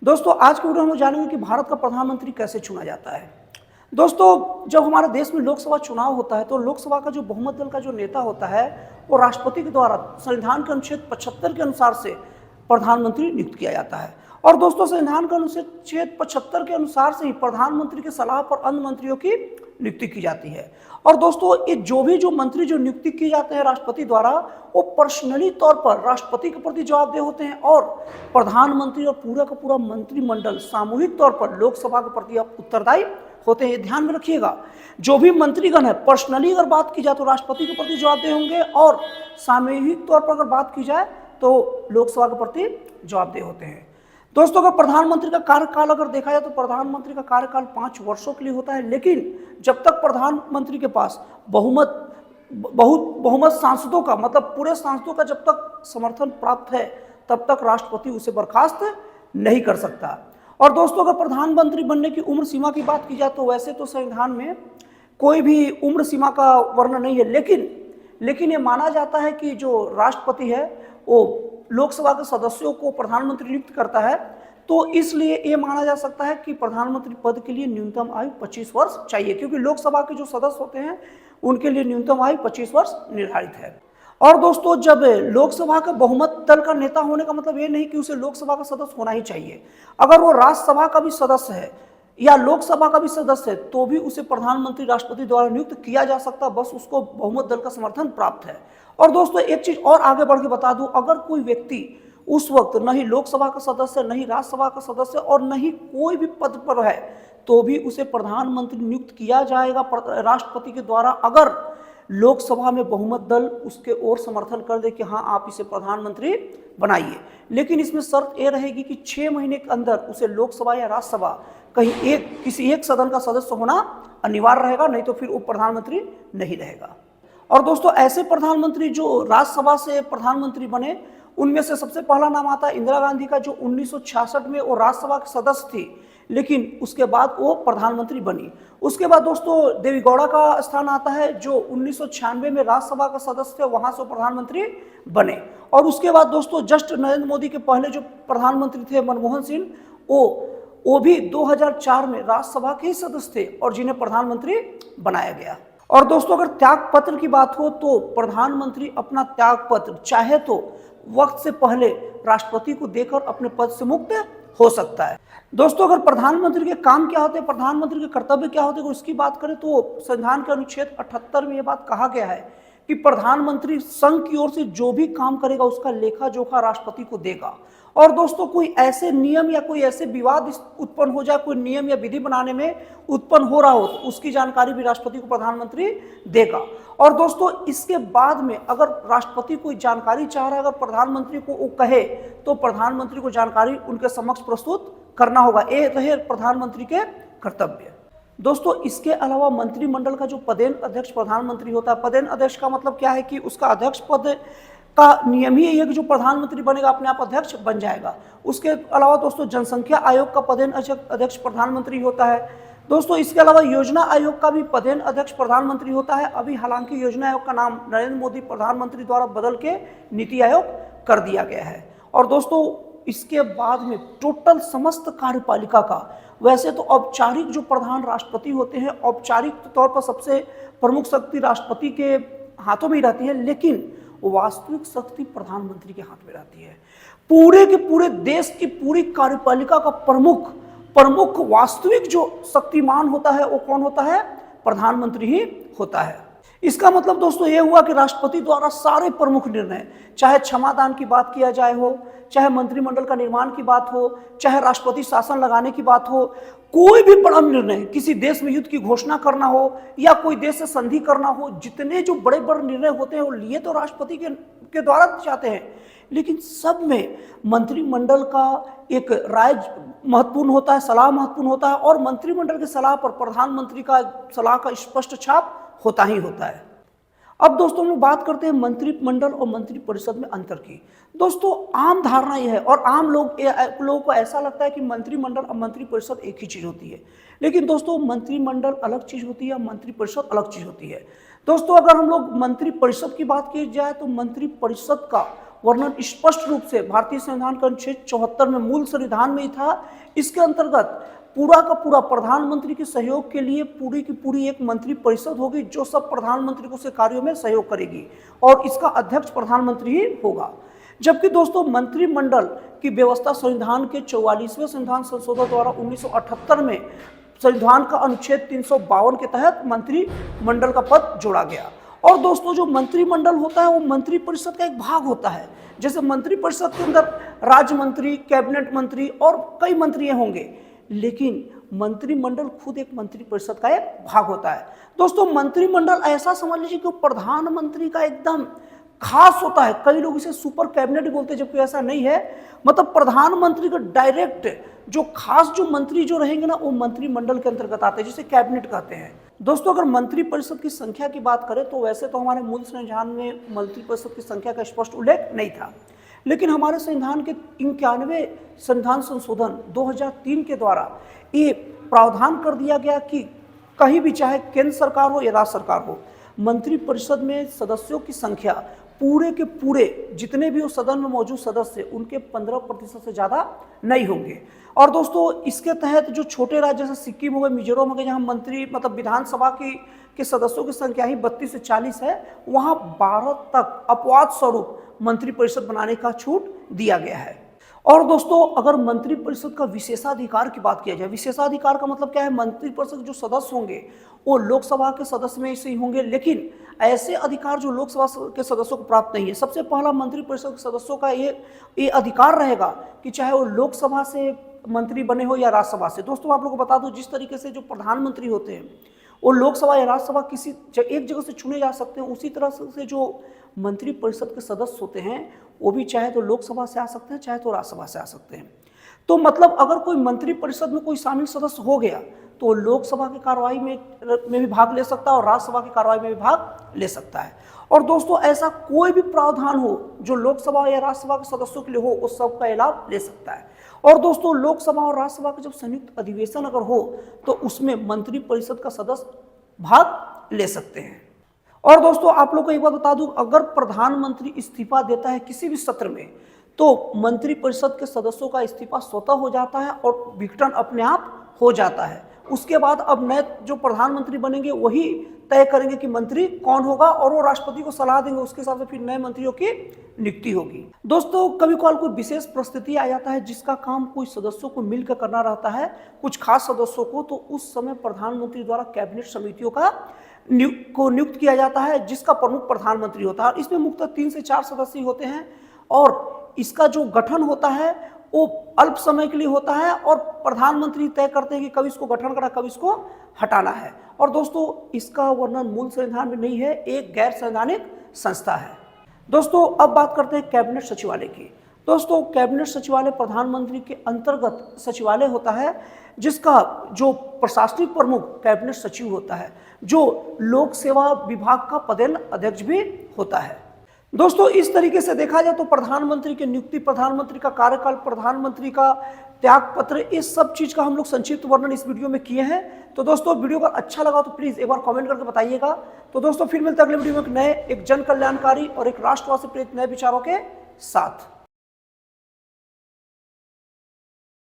दोस्तों आज के वीडियो में हम जानेंगे कि भारत का प्रधानमंत्री कैसे चुना जाता है। दोस्तों जब हमारे देश में लोकसभा चुनाव होता है तो लोकसभा का जो बहुमत दल का जो नेता होता है वो राष्ट्रपति के द्वारा संविधान के अनुच्छेद 75 के अनुसार से प्रधानमंत्री नियुक्त किया जाता है। और दोस्तों संविधान का अनुच्छेद 75 के अनुसार से ही प्रधानमंत्री के सलाह पर अन्य मंत्रियों की नियुक्ति की जाती है। और दोस्तों ये जो मंत्री जो नियुक्ति किए जाते हैं राष्ट्रपति द्वारा वो पर्सनली तौर पर राष्ट्रपति के प्रति जवाबदेह होते हैं और प्रधानमंत्री और पूरा का पूरा मंत्रिमंडल सामूहिक तौर पर लोकसभा के प्रति उत्तरदायी होते हैं। ध्यान में रखिएगा, जो भी मंत्रीगण है पर्सनली अगर बात की जाए तो राष्ट्रपति के प्रति जवाबदेह होंगे और सामूहिक तौर पर अगर बात की जाए तो लोकसभा के प्रति जवाबदेह होते हैं। दोस्तों अगर प्रधानमंत्री का कार्यकाल अगर देखा जाए तो प्रधानमंत्री का कार्यकाल 5 वर्षों के लिए होता है, लेकिन जब तक प्रधानमंत्री के पास बहुमत सांसदों का मतलब पूरे सांसदों का जब तक समर्थन प्राप्त है तब तक राष्ट्रपति उसे बर्खास्त नहीं कर सकता। और दोस्तों अगर प्रधानमंत्री बनने की उम्र सीमा की बात की जाए तो वैसे तो संविधान में कोई भी उम्र सीमा का वर्णन नहीं है, लेकिन ये माना जाता है कि जो राष्ट्रपति है वो लोकसभा के सदस्यों को प्रधानमंत्री नियुक्त करता है, तो इसलिए ये माना जा सकता है कि प्रधानमंत्री पद के लिए न्यूनतम आयु 25 वर्ष चाहिए, क्योंकि लोकसभा के जो सदस्य होते हैं उनके लिए न्यूनतम आयु 25 वर्ष निर्धारित है। और दोस्तों जब लोकसभा का बहुमत दल का नेता होने का मतलब ये नहीं कि उसे लोकसभा का सदस्य होना ही चाहिए। अगर वो राज्यसभा का भी सदस्य है या लोकसभा का भी सदस्य है तो भी उसे प्रधानमंत्री राष्ट्रपति द्वारा नियुक्त किया जा सकता, बस उसको बहुमत दल का समर्थन प्राप्त है। और दोस्तों एक चीज और आगे बढ़ के बता दूं, अगर कोई व्यक्ति उस वक्त न ही लोकसभा का सदस्य न ही राज्यसभा का सदस्य और न ही कोई भी पद पर है तो भी उसे प्रधानमंत्री नियुक्त किया जाएगा राष्ट्रपति के द्वारा, अगर लोकसभा में बहुमत दल उसके ओर समर्थन कर दे कि हाँ आप इसे प्रधानमंत्री बनाइए। लेकिन इसमें शर्त यह रहेगी कि 6 महीने के अंदर उसे लोकसभा या राज्यसभा कहीं किसी एक सदन का सदस्य होना अनिवार्य रहेगा, नहीं तो फिर वो प्रधानमंत्री नहीं रहेगा। और दोस्तों ऐसे प्रधानमंत्री जो राज्यसभा से प्रधानमंत्री बने उनमें से सबसे पहला नाम आता है इंदिरा गांधी का, जो 1966 में वो राज्यसभा के सदस्य थी लेकिन उसके बाद वो प्रधानमंत्री बनी। उसके बाद दोस्तों देवी गौड़ा का स्थान आता है जो 1996 में राज्यसभा का सदस्य थे, वहां से प्रधानमंत्री बने। और उसके बाद दोस्तों जस्ट नरेंद्र मोदी के पहले जो प्रधानमंत्री थे मनमोहन सिंह, वो भी 2004 में राज्यसभा के ही सदस्य थे और जिन्हें प्रधानमंत्री बनाया गया। और दोस्तों अगर त्याग पत्र की बात हो तो प्रधानमंत्री अपना त्याग पत्र चाहे तो वक्त से पहले राष्ट्रपति को देकर अपने पद से मुक्त हो सकता है। दोस्तों अगर प्रधानमंत्री के काम क्या होते हैं, प्रधानमंत्री के कर्तव्य क्या होते हैं, उसकी बात करें तो संविधान के अनुच्छेद 78 में यह बात कहा गया है कि प्रधानमंत्री संघ की ओर से जो भी काम करेगा उसका लेखा जोखा राष्ट्रपति को देगा। और दोस्तों कोई ऐसे नियम या कोई ऐसे विवाद उत्पन्न हो जाए, कोई नियम या विधि बनाने में उत्पन्न हो रहा हो तो उसकी जानकारी भी राष्ट्रपति को प्रधानमंत्री देगा। और दोस्तों इसके बाद में अगर राष्ट्रपति कोई जानकारी चाह रहा है, अगर प्रधानमंत्री को वो कहे तो प्रधानमंत्री को जानकारी उनके समक्ष प्रस्तुत करना होगा। ये रहे प्रधानमंत्री के कर्तव्य। दोस्तों इसके अलावा मंत्रिमंडल का जो पदेन अध्यक्ष प्रधानमंत्री होता है, पदेन अध्यक्ष का मतलब क्या है कि उसका अध्यक्ष पद का नियम ही है कि जो प्रधानमंत्री बनेगा अपने आप अध्यक्ष बन जाएगा। उसके अलावा दोस्तों जनसंख्या आयोग का पदेन अध्यक्ष प्रधानमंत्री होता है। दोस्तों इसके अलावा योजना आयोग का भी पदेन अध्यक्ष प्रधानमंत्री होता है। अभी हालांकि योजना आयोग का नाम नरेंद्र मोदी प्रधानमंत्री द्वारा बदल के नीति आयोग कर दिया गया है। और दोस्तों इसके बाद में टोटल समस्त कार्यपालिका का, वैसे तो औपचारिक जो प्रधान राष्ट्रपति होते हैं औपचारिक तौर पर सबसे प्रमुख शक्ति राष्ट्रपति के हाथों में ही रहती है, लेकिन वास्तविक शक्ति प्रधानमंत्री के हाथ में रहती है। पूरे के पूरे देश की पूरी कार्यपालिका का प्रमुख वास्तविक जो शक्तिमान होता है वो कौन होता है? प्रधानमंत्री ही होता है। इसका मतलब दोस्तों ये हुआ कि राष्ट्रपति द्वारा सारे प्रमुख निर्णय, चाहे क्षमादान की बात किया जाए हो, चाहे मंत्रिमंडल का निर्माण की बात हो, चाहे राष्ट्रपति शासन लगाने की बात हो, कोई भी बड़ा निर्णय, किसी देश में युद्ध की घोषणा करना हो या कोई देश से संधि करना हो, जितने जो बड़े बड़े निर्णय होते हैं वो लिए तो राष्ट्रपति के द्वारा जाते हैं, लेकिन सब में मंत्रिमंडल का एक राय महत्वपूर्ण होता है, सलाह महत्वपूर्ण होता है और मंत्रिमंडल की सलाह पर प्रधानमंत्री का सलाह का स्पष्ट छाप होता ही होता है। अब दोस्तों हम लोग बात करते हैं मंत्रिमंडल और मंत्रिपरिषद में अंतर की। दोस्तों आम धारणा यह है और आम लोगों को ऐसा लगता है कि मंत्रिमंडल और मंत्रिपरिषद एक ही चीज होती है, लेकिन दोस्तों मंत्रिमंडल अलग चीज होती है, मंत्रिपरिषद अलग चीज होती है। दोस्तों अगर हम लोग मंत्रिपरिषद की बात की जाए तो मंत्रिपरिषद का वर्णन स्पष्ट रूप से भारतीय संविधान के अनुच्छेद 74 में मूल संविधान में ही था। इसके अंतर्गत पूरा का पूरा प्रधानमंत्री के सहयोग के लिए पूरी की पूरी एक मंत्री परिषद होगी जो सब प्रधानमंत्री को से कार्यों में सहयोग करेगी और इसका अध्यक्ष प्रधानमंत्री ही होगा। जबकि दोस्तों मंत्रिमंडल की व्यवस्था संविधान के 44वें संविधान संशोधन द्वारा 1978 में संविधान का अनुच्छेद 352 के तहत मंत्रिमंडल का पद जोड़ा गया। और दोस्तों जो मंत्रिमंडल होता है वो मंत्री परिषद का एक भाग होता है। जैसे मंत्री परिषद के अंदर राज्य मंत्री, कैबिनेट मंत्री और कई मंत्री होंगे, लेकिन मंत्रिमंडल खुद एक मंत्री परिषद का एक भाग होता है। दोस्तों मंत्रिमंडल ऐसा समझ लीजिए कि प्रधानमंत्री का एकदम खास होता है। कई लोग इसे सुपर कैबिनेट भी बोलते हैं, जबकि ऐसा नहीं है। मतलब प्रधानमंत्री का डायरेक्ट जो खास जो मंत्री जो रहेंगे ना, वो मंत्रिमंडल के अंतर्गत आते हैं, जिसे कैबिनेट कहते हैं। दोस्तों अगर मंत्री परिषद की संख्या की बात करें तो वैसे तो हमारे मूल संविधान में मंत्री परिषद की संख्या का स्पष्ट उल्लेख नहीं था, लेकिन हमारे संविधान के 91वें संविधान संशोधन 2003 के द्वारा ये प्रावधान कर दिया गया कि कहीं भी चाहे केंद्र सरकार हो या राज्य सरकार हो, मंत्री परिषद में सदस्यों की संख्या पूरे के पूरे जितने भी वो सदन में मौजूद सदस्य उनके 15% से ज़्यादा नहीं होंगे। और दोस्तों इसके तहत जो छोटे राज्य जैसे सिक्किम हो गए, मिजोरम हो गए, जहाँ मंत्री मतलब विधानसभा के सदस्यों की संख्या ही 32 से 40 है, वहाँ 12 तक अपवाद स्वरूप मंत्री परिषद बनाने का छूट दिया गया है। और दोस्तों अगर मंत्री परिषद का विशेषाधिकार की बात किया जाए, विशेषाधिकार का मतलब क्या है? मंत्री परिषद जो सदस्य होंगे वो लोकसभा के सदस्य में से ही होंगे, लेकिन ऐसे अधिकार जो लोकसभा के सदस्यों को प्राप्त नहीं है। सबसे पहला मंत्री परिषद के सदस्यों का ये अधिकार रहेगा कि चाहे वो लोकसभा से मंत्री बने हो या राज्यसभा से। दोस्तों आप लोगों को बता दूं, जिस तरीके से जो प्रधानमंत्री होते हैं वो लोकसभा या राज्यसभा किसी एक जगह से चुने जा सकते हैं, उसी तरह से जो मंत्री परिषद के सदस्य होते हैं वो भी चाहे तो लोकसभा से आ सकते हैं, चाहे तो राज्यसभा से आ सकते हैं। तो मतलब अगर कोई मंत्री परिषद में कोई शामिल सदस्य हो गया तो लोकसभा की कार्रवाई में भी भाग ले सकता है और राज्यसभा की कार्रवाई में भी भाग ले सकता है। और दोस्तों ऐसा कोई भी प्रावधान हो जो लोकसभा या राज्यसभा के सदस्यों के लिए हो, वो सबका लाभ ले सकता है। और दोस्तों लोकसभा और राज्यसभा का जब संयुक्त अधिवेशन अगर हो तो उसमें मंत्री परिषद का सदस्य भाग ले सकते हैं। और दोस्तों आप लोग को एक बात बता दूं, अगर प्रधानमंत्री इस्तीफा देता है किसी भी सत्र में तो मंत्री परिषद के सदस्यों का इस्तीफा स्वतः हो जाता है और विघटन अपने आप हो जाता है। उसके बाद अब नए जो प्रधानमंत्री बनेंगे वही तय करेंगे कि मंत्री कौन होगा और वो राष्ट्रपति को सलाह देंगे, उसके हिसाब से फिर नए मंत्रियों की नियुक्ति होगी। दोस्तों कभी कभार कोई विशेष परिस्थिति आ जाता है जिसका काम कोई सदस्यों को मिलकर करना रहता है, कुछ खास सदस्यों को, तो उस समय प्रधानमंत्री द्वारा कैबिनेट समितियों को नियुक्त किया जाता है जिसका प्रमुख प्रधानमंत्री होता है। इसमें मुख्यतः 3 से 4 सदस्य होते हैं और इसका जो गठन होता है वो अल्प समय के लिए होता है और प्रधानमंत्री तय करते हैं कि कब इसको गठन करना, कब इसको हटाना है। और दोस्तों इसका वर्णन मूल संविधान में नहीं है, एक गैर संवैधानिक संस्था है। दोस्तों अब बात करते हैं कैबिनेट सचिवालय की। दोस्तों कैबिनेट सचिवालय प्रधानमंत्री के अंतर्गत सचिवालय होता है जिसका जो प्रशासनिक प्रमुख कैबिनेट सचिव होता है, जो लोक सेवा विभाग का पदेन अध्यक्ष भी होता है। दोस्तों इस तरीके से देखा जाए तो प्रधानमंत्री की नियुक्ति, प्रधानमंत्री का कार्यकाल, प्रधानमंत्री का त्याग पत्र, इस सब चीज का हम लोग संक्षिप्त वर्णन इस वीडियो में किए हैं। तो दोस्तों वीडियो अगर अच्छा लगा तो प्लीज एक बार कमेंट करके बताइएगा। तो दोस्तों फिर मिलते हैं अगले वीडियो में एक जन कल्याणकारी और एक राष्ट्रवाद से प्रेरित नए विचारों के साथ।